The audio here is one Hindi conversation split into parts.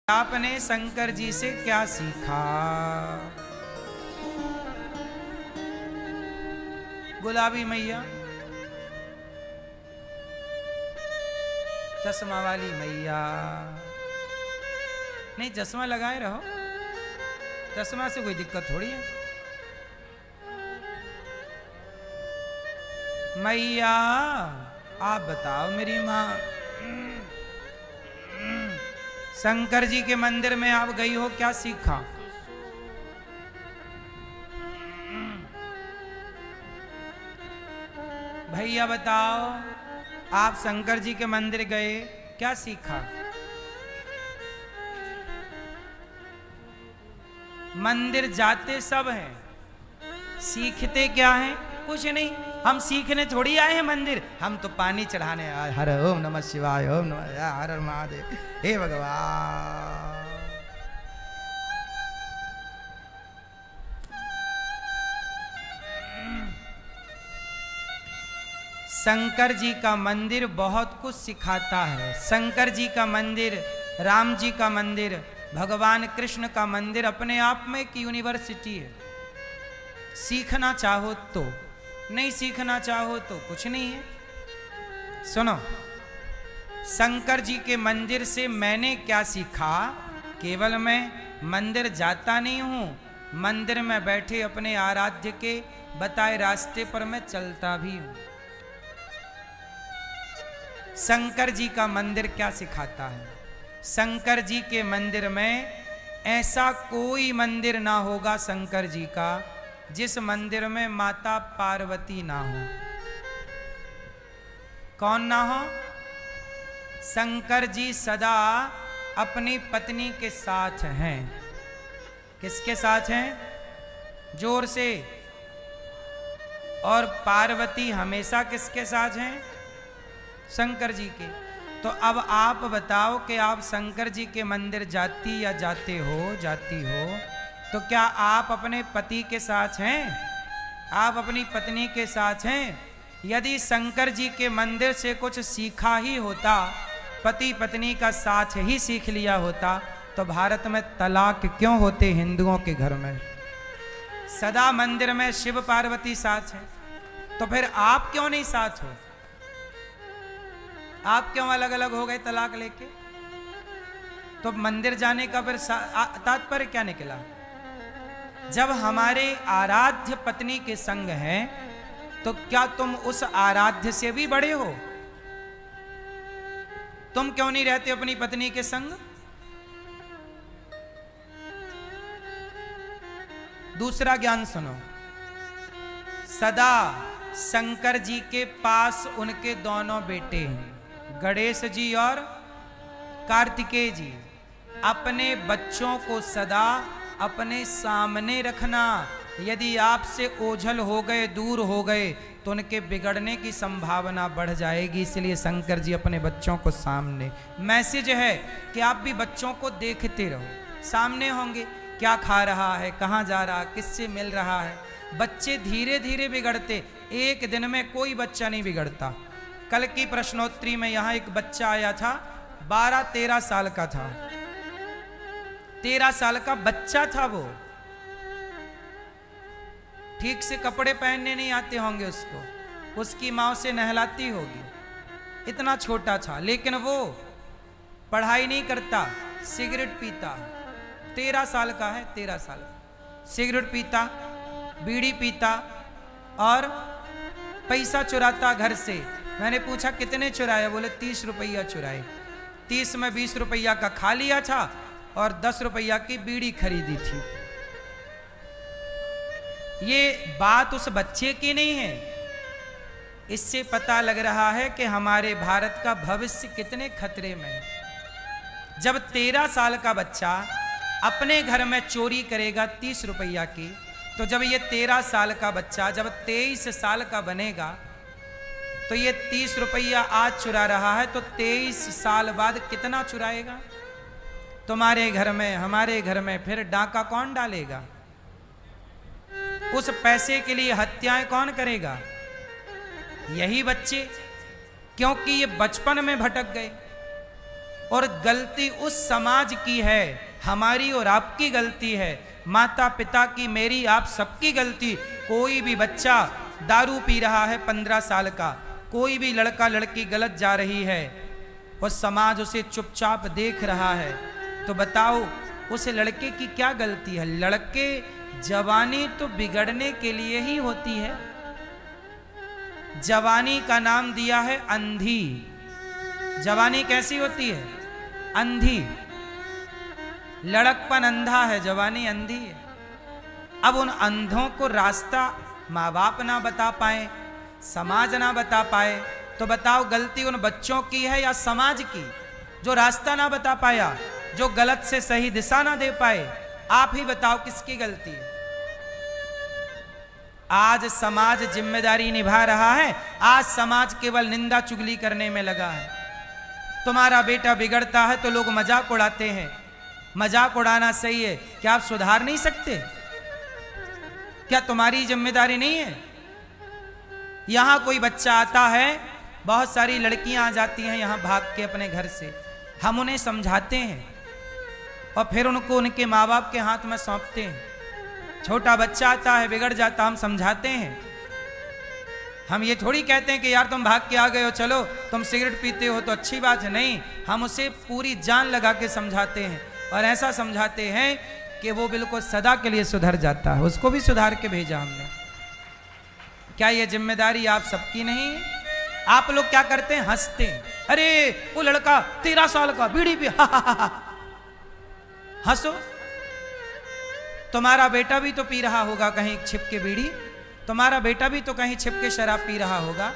आपने शंकर जी से क्या सीखा? गुलाबी मैया, चश्मा वाली मैया, नहीं चश्मा लगाए रहो, चश्मा से कोई दिक्कत थोड़ी है। मैया आप बताओ मेरी माँ, शंकर जी के मंदिर में आप गई हो, क्या सीखा? भैया बताओ, आप शंकर जी के मंदिर गए, क्या सीखा? मंदिर जाते सब हैं, सीखते क्या हैं? कुछ नहीं। हम सीखने थोड़ी आए हैं मंदिर, हम तो पानी चढ़ाने आए। हर ओम नमः शिवाय, ओम नमः हर हर महादेव, हे भगवान। शंकर जी का मंदिर बहुत कुछ सिखाता है। शंकर जी का मंदिर, राम जी का मंदिर, भगवान कृष्ण का मंदिर अपने आप में एक यूनिवर्सिटी है। सीखना चाहो तो, नहीं सीखना चाहो तो कुछ नहीं है। सुनो, शंकर जी के मंदिर से मैंने क्या सीखा? केवल मैं मंदिर जाता नहीं हूं, मंदिर में बैठे अपने आराध्य के बताए रास्ते पर मैं चलता भी हूं। शंकर जी का मंदिर क्या सिखाता है? शंकर जी के मंदिर में ऐसा कोई मंदिर ना होगा शंकर जी का जिस मंदिर में माता पार्वती ना हो। कौन ना हो? शंकर जी सदा अपनी पत्नी के साथ हैं। किसके साथ हैं? जोर से। और पार्वती हमेशा किसके साथ हैं? शंकर जी के। तो अब आप बताओ कि आप शंकर जी के मंदिर जाती या जाते हो, जाती हो, तो क्या आप अपने पति के साथ हैं? आप अपनी पत्नी के साथ हैं? यदि शंकर जी के मंदिर से कुछ सीखा ही होता, पति पत्नी का साथ ही सीख लिया होता, तो भारत में तलाक क्यों होते हिंदुओं के घर में? सदा मंदिर में शिव पार्वती साथ है, तो फिर आप क्यों नहीं साथ हो? आप क्यों अलग अलग हो गए तलाक लेके? तो मंदिर जाने का फिर तात्पर्य क्या निकला? जब हमारे आराध्य पत्नी के संग हैं, तो क्या तुम उस आराध्य से भी बड़े हो? तुम क्यों नहीं रहते अपनी पत्नी के संग? दूसरा ज्ञान सुनो, सदा शंकर जी के पास उनके दोनों बेटे हैं, गणेश जी और कार्तिकेय जी। अपने बच्चों को सदा अपने सामने रखना। यदि आपसे ओझल हो गए, दूर हो गए, तो उनके बिगड़ने की संभावना बढ़ जाएगी। इसलिए शंकर जी अपने बच्चों को सामने। मैसेज है कि आप भी बच्चों को देखते रहो, सामने होंगे, क्या खा रहा है, कहाँ जा रहा, किससे मिल रहा है। बच्चे धीरे धीरे बिगड़ते, एक दिन में कोई बच्चा नहीं बिगड़ता। कल की प्रश्नोत्तरी में यहाँ एक बच्चा आया था, 12-13 साल का था, 13 साल का बच्चा था वो। ठीक से कपड़े पहनने नहीं आते होंगे उसको, उसकी माँ उसे नहलाती होगी, इतना छोटा था। लेकिन वो पढ़ाई नहीं करता, सिगरेट पीता। 13 साल का है, 13 साल। सिगरेट पीता, बीड़ी पीता और पैसा चुराता घर से। मैंने पूछा कितने चुराए? बोले 30 रुपया चुराए। 30 में 20 रुपया का खा लिया था और 10 रुपया की बीड़ी खरीदी थी। ये बात उस बच्चे की नहीं है। इससे पता लग रहा है कि हमारे भारत का भविष्य कितने खतरे में है। जब 13 साल का बच्चा अपने घर में चोरी करेगा 30 रुपया की, तो जब ये 13 साल का बच्चा जब 23 साल का बनेगा, तो ये 30 रुपया आज चुरा रहा है, तो 23 साल बाद कितना चुराएगा? तुम्हारे घर में, हमारे घर में फिर डाका कौन डालेगा? उस पैसे के लिए हत्याएं कौन करेगा? यही बच्चे, क्योंकि ये बचपन में भटक गए। और गलती उस समाज की है, हमारी और आपकी गलती है, माता पिता की, मेरी, आप सबकी गलती। कोई भी बच्चा दारू पी रहा है 15 साल का, कोई भी लड़का लड़की गलत जा रही है और समाज उसे चुपचाप देख रहा है, तो बताओ उस लड़के की क्या गलती है? लड़के जवानी तो बिगड़ने के लिए ही होती है। जवानी का नाम दिया है अंधी। जवानी कैसी होती है? अंधी। लड़कपन अंधा है, जवानी अंधी है। अब उन अंधों को रास्ता माँ बाप ना बता पाए, समाज ना बता पाए, तो बताओ गलती उन बच्चों की है या समाज की, जो रास्ता ना बता पाया, जो गलत से सही दिशा ना दे पाए? आप ही बताओ किसकी गलती है? आज समाज जिम्मेदारी निभा रहा है, आज समाज केवल निंदा चुगली करने में लगा है। तुम्हारा बेटा बिगड़ता है तो लोग मजाक उड़ाते हैं। मजाक उड़ाना सही है, क्या आप सुधार नहीं सकते? क्या तुम्हारी जिम्मेदारी नहीं है? यहां कोई बच्चा आता है, बहुत सारी लड़कियां आ जाती हैं यहां भाग के अपने घर से, हम उन्हें समझाते हैं और फिर उनको उनके माँ बाप के हाथ में सौंपते हैं। छोटा बच्चा आता है, बिगड़ जाता, हम समझाते हैं। हम ये थोड़ी कहते हैं कि यार तुम भाग के आ गए हो, चलो तुम सिगरेट पीते हो तो अच्छी बात है, नहीं, हम उसे पूरी जान लगा के समझाते हैं और ऐसा समझाते हैं कि वो बिल्कुल सदा के लिए सुधर जाता है। उसको भी सुधार के भेजा हमने। क्या ये जिम्मेदारी आप सबकी नहीं है? आप लोग क्या करते हैं? हंसते हैं, अरे वो लड़का 13 साल का बीड़ी पी, हंसो। तुम्हारा बेटा भी तो पी रहा होगा कहीं छिप के बीड़ी, तुम्हारा बेटा भी तो कहीं छिप के शराब पी रहा होगा,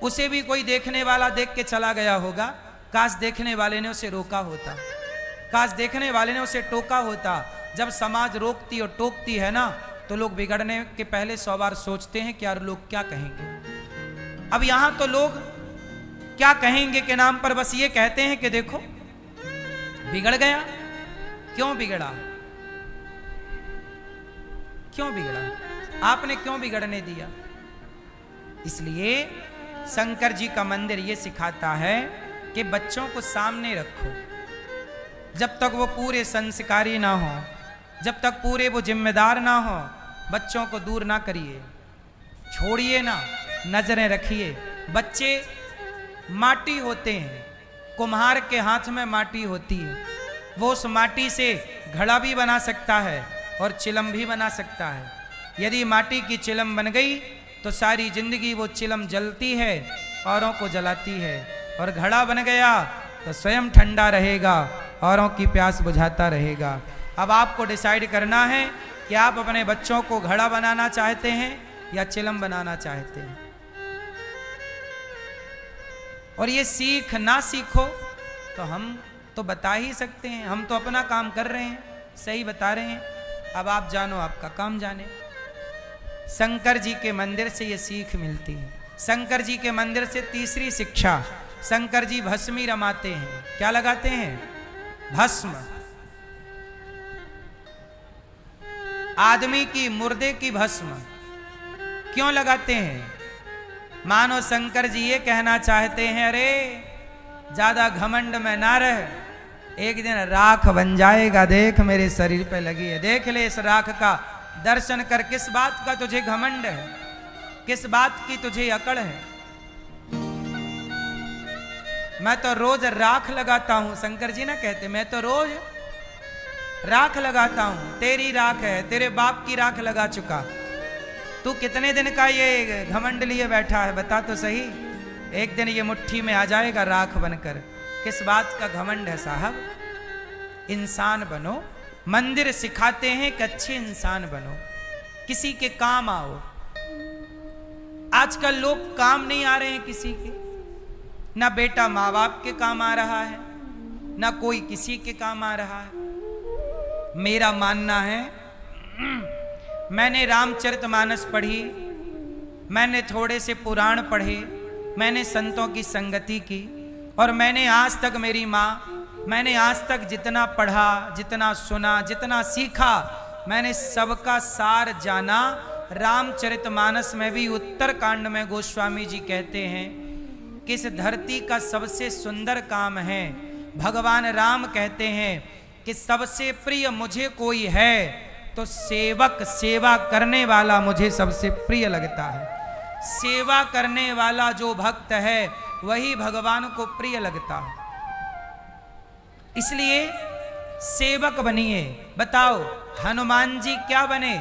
उसे भी कोई देखने वाला देख के चला गया होगा। काश देखने वाले ने उसे रोका होता, काश देखने वाले ने उसे टोका होता। जब समाज रोकती और टोकती है ना, तो लोग बिगड़ने के पहले 100 बार सोचते हैं कि यार लोग क्या कहेंगे। अब यहां तो लोग क्या कहेंगे के नाम पर बस ये कहते हैं कि देखो बिगड़ गया। क्यों बिगड़ा? क्यों बिगड़ा? आपने क्यों बिगड़ने दिया? इसलिए शंकर जी का मंदिर ये सिखाता है कि बच्चों को सामने रखो। जब तक वो पूरे संस्कारी ना हो, जब तक पूरे वो जिम्मेदार ना हो, बच्चों को दूर ना करिए, छोड़िए ना, नजरें रखिए। बच्चे माटी होते हैं, कुम्हार के हाथ में माटी होती है, वो उस माटी से घड़ा भी बना सकता है और चिलम भी बना सकता है। यदि माटी की चिलम बन गई तो सारी जिंदगी वो चिलम जलती है, औरों को जलाती है, और घड़ा बन गया तो स्वयं ठंडा रहेगा, औरों की प्यास बुझाता रहेगा। अब आपको डिसाइड करना है कि आप अपने बच्चों को घड़ा बनाना चाहते हैं या चिलम बनाना चाहते हैं। और ये सीख ना सीखो तो हम तो बता ही सकते हैं, हम तो अपना काम कर रहे हैं, सही बता रहे हैं। अब आप जानो, आपका काम जाने। शंकर जी के मंदिर से ये सीख मिलती है। शंकर जी के मंदिर से तीसरी शिक्षा, शंकर जी भस्मी रमाते हैं। क्या लगाते हैं? भस्म। आदमी की, मुर्दे की भस्म क्यों लगाते हैं? मानो शंकर जी ये कहना चाहते हैं, अरे ज्यादा घमंड में ना रह, एक दिन राख बन जाएगा, देख मेरे शरीर पे लगी है, देख ले इस राख का दर्शन कर। किस बात का तुझे घमंड है? किस बात की तुझे अकड़ है? मैं तो रोज राख लगाता हूं, शंकर जी ना कहते, मैं तो रोज राख लगाता हूं। तेरी राख है, तेरे बाप की राख लगा चुका। तू कितने दिन का ये घमंड लिए बैठा है, बता तो सही। एक दिन ये मुट्ठी में आ जाएगा राख बनकर। किस बात का घमंड है साहब? इंसान बनो। मंदिर सिखाते हैं कि अच्छे इंसान बनो, किसी के काम आओ। आजकल लोग काम नहीं आ रहे हैं किसी के, ना बेटा माँ बाप के काम आ रहा है, ना कोई किसी के काम आ रहा है। मेरा मानना है, मैंने रामचरितमानस पढ़ी, मैंने थोड़े से पुराण पढ़े, मैंने संतों की संगति की, और मैंने आज तक, मेरी माँ, मैंने आज तक जितना पढ़ा, जितना सुना, जितना सीखा, मैंने सबका सार जाना। रामचरितमानस में भी उत्तरकांड में गोस्वामी जी कहते हैं कि इस धरती का सबसे सुंदर काम है भगवान राम कहते हैं कि सबसे प्रिय मुझे कोई है तो सेवक, सेवा करने वाला मुझे सबसे प्रिय लगता है। सेवा करने वाला जो भक्त है वही भगवान को प्रिय लगता है। इसलिए सेवक बनिए। बताओ, हनुमान जी क्या बने,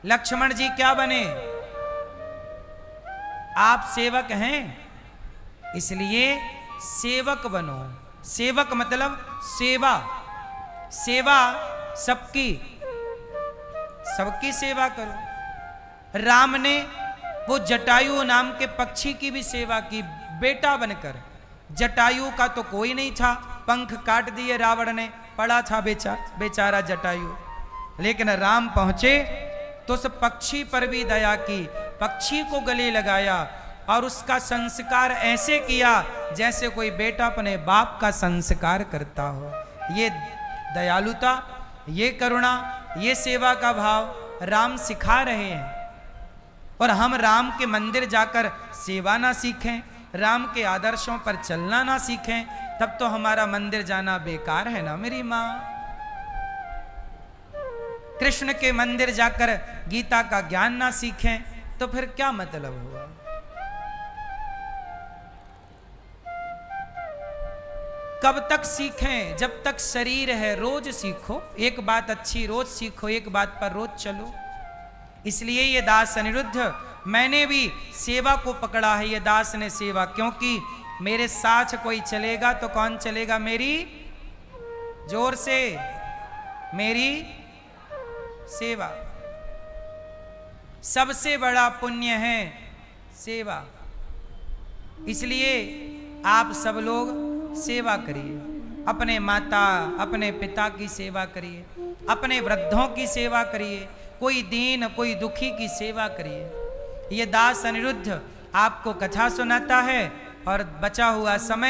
लक्ष्मण जी क्या बने? आप सेवक हैं, इसलिए सेवक बनो। सेवक मतलब सेवा, सेवा सबकी, सबकी सेवा करो। राम ने वो जटायु नाम के पक्षी की भी सेवा की बेटा बनकर। जटायु का तो कोई नहीं था, पंख काट दिए रावण ने, पड़ा था बेचारा जटायु। लेकिन राम पहुंचे तो उस पक्षी पर भी दया की, पक्षी को गले लगाया और उसका संस्कार ऐसे किया जैसे कोई बेटा अपने बाप का संस्कार करता हो। ये दयालुता, ये करुणा, ये सेवा का भाव राम सिखा रहे हैं। और हम राम के मंदिर जाकर सेवा ना सीखें, राम के आदर्शों पर चलना ना सीखें, तब तो हमारा मंदिर जाना बेकार है ना मेरी माँ। कृष्ण के मंदिर जाकर गीता का ज्ञान ना सीखें तो फिर क्या मतलब हुआ? कब तक सीखें? जब तक शरीर है। रोज सीखो, एक बात अच्छी रोज सीखो, एक बात पर रोज चलो। इसलिए ये दास अनिरुद्ध, मैंने भी सेवा को पकड़ा है। ये दास ने सेवा, क्योंकि मेरे साथ कोई चलेगा तो कौन चलेगा? मेरी, जोर से, मेरी सेवा। सबसे बड़ा पुण्य है सेवा। इसलिए आप सब लोग सेवा करिए। अपने माता, अपने पिता की सेवा करिए, अपने वृद्धों की सेवा करिए, कोई दीन, कोई दुखी की सेवा करिए। ये दास अनिरुद्ध आपको कथा सुनाता है और बचा हुआ समय